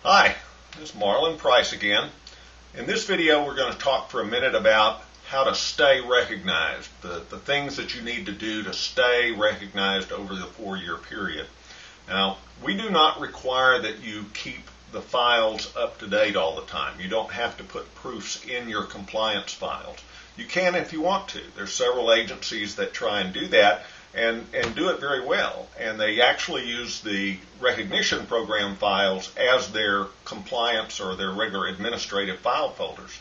Hi, this is Marlon Price again. In this video we're going to talk for a minute about how to stay recognized, the things that you need to do to stay recognized over the 4-year period. Now, we do not require that you keep the files up to date all the time. You don't have to put proofs in your compliance files. You can if you want to. There's several agencies that try and do that and do it very well. And they actually use the recognition program files as their compliance or their regular administrative file folders.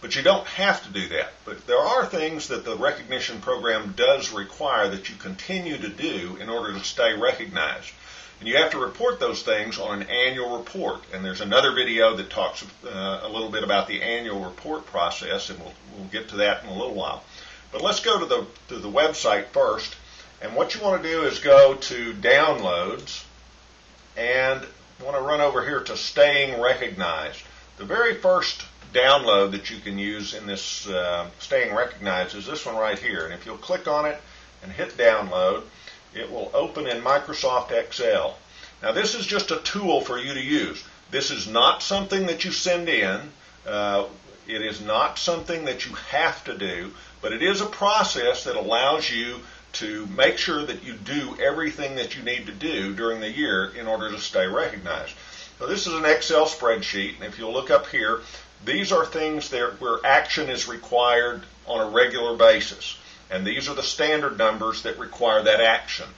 But you don't have to do that. But there are things that the recognition program does require that you continue to do in order to stay recognized. And you have to report those things on an annual report. And there's another video that talks a little bit about the annual report process, and we'll get to that in a little while. But let's go to the website first. And what you want to do is go to Downloads and want to run over here to Staying Recognized. The very first download that you can use in this Staying Recognized is this one right here. And if you'll click on it and hit Download, it will open in Microsoft Excel. Now this is just a tool for you to use. This is not something that you send in. It is not something that you have to do, but it is a process that allows you to make sure that you do everything that you need to do during the year in order to stay recognized. So this is an Excel spreadsheet, and if you'll look up here, these are things there where action is required on a regular basis. And these are the standard numbers that require that action.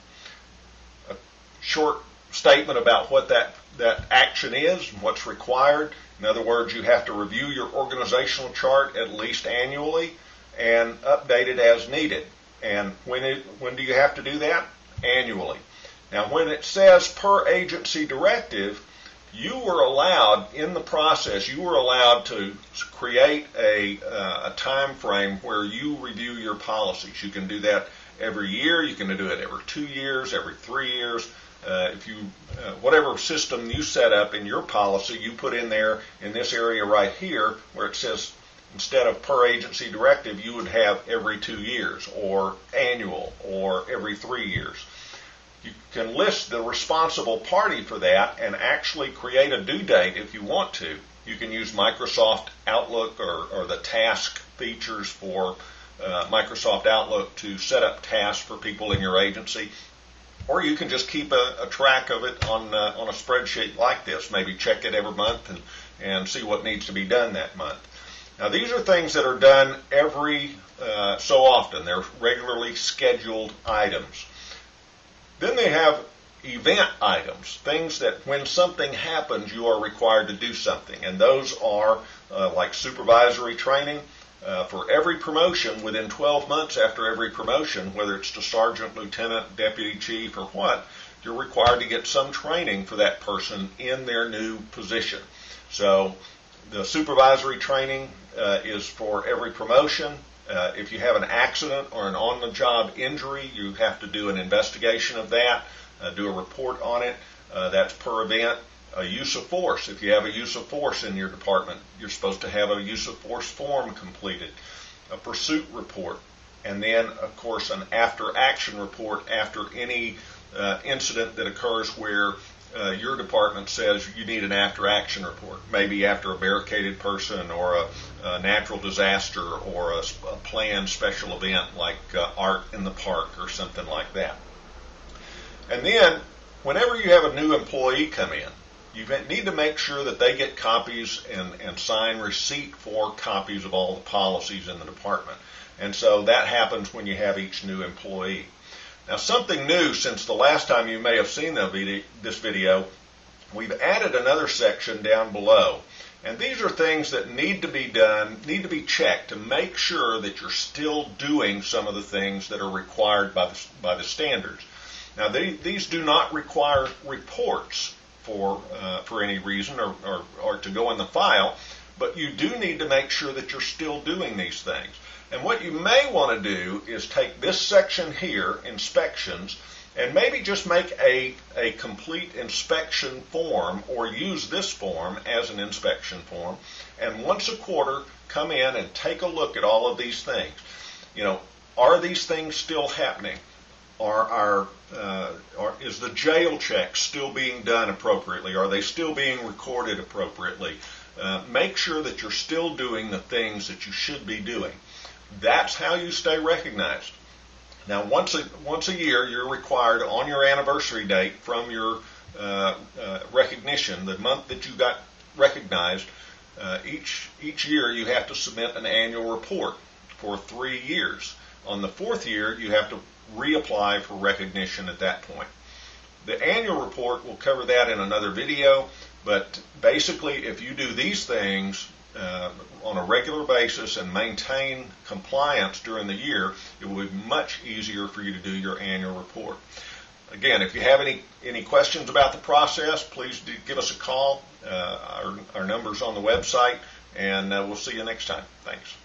A short statement about what that action is and what's required. In other words, you have to review your organizational chart at least annually and update it as needed. And when do you have to do that? Annually. Now, when it says per agency directive, you were allowed, in the process, you were allowed to create a time frame where you review your policies. You can do that every year. You can do it every 2 years, every 3 years. Whatever system you set up in your policy, you put in there in this area right here where it says, instead of per agency directive, you would have every 2 years or annual or every 3 years. You can list the responsible party for that and actually create a due date if you want to. You can use Microsoft Outlook or the task features for Microsoft Outlook to set up tasks for people in your agency. Or you can just keep a track of it on a spreadsheet like this. Maybe check it every month and see what needs to be done that month. Now, these are things that are done every so often. They're regularly scheduled items. Then they have event items, things that when something happens, you are required to do something. And those are like supervisory training. For every promotion, within 12 months after every promotion, whether it's to sergeant, lieutenant, deputy chief, or what, you're required to get some training for that person in their new position. So the supervisory training is for every promotion. If you have an accident or an on-the-job injury, you have to do an investigation of that, do a report on it. That's per event. A use of force. If you have a use of force in your department, you're supposed to have a use of force form completed, a pursuit report, and then, of course, an after-action report after any incident that occurs where your department says you need an after-action report, maybe after a barricaded person or a natural disaster or a planned special event like art in the park or something like that. And then, whenever you have a new employee come in, you need to make sure that they get copies and sign receipt for copies of all the policies in the department. And so that happens when you have each new employee. Now, something new since the last time you may have seen this video, we've added another section down below. And these are things that need to be done, need to be checked to make sure that you're still doing some of the things that are required by the standards. Now, these do not require reports for any reason or to go in the file, but you do need to make sure that you're still doing these things. And what you may want to do is take this section here, inspections, and maybe just make a complete inspection form or use this form as an inspection form, and once a quarter come in and take a look at all of these things. You know, are these things still happening? Are our is the jail check still being done appropriately? Are they still being recorded appropriately? Make sure that you're still doing the things that you should be doing. That's how you stay recognized. Now, once a year, you're required on your anniversary date from your recognition, the month that you got recognized, each year you have to submit an annual report for 3 years. On the 4th year, you have to reapply for recognition at that point. The annual report will cover that in another video, but basically if you do these things on a regular basis and maintain compliance during the year, it will be much easier for you to do your annual report. Again, if you have any questions about the process, please give us a call. Our number's on the website, and we'll see you next time. Thanks.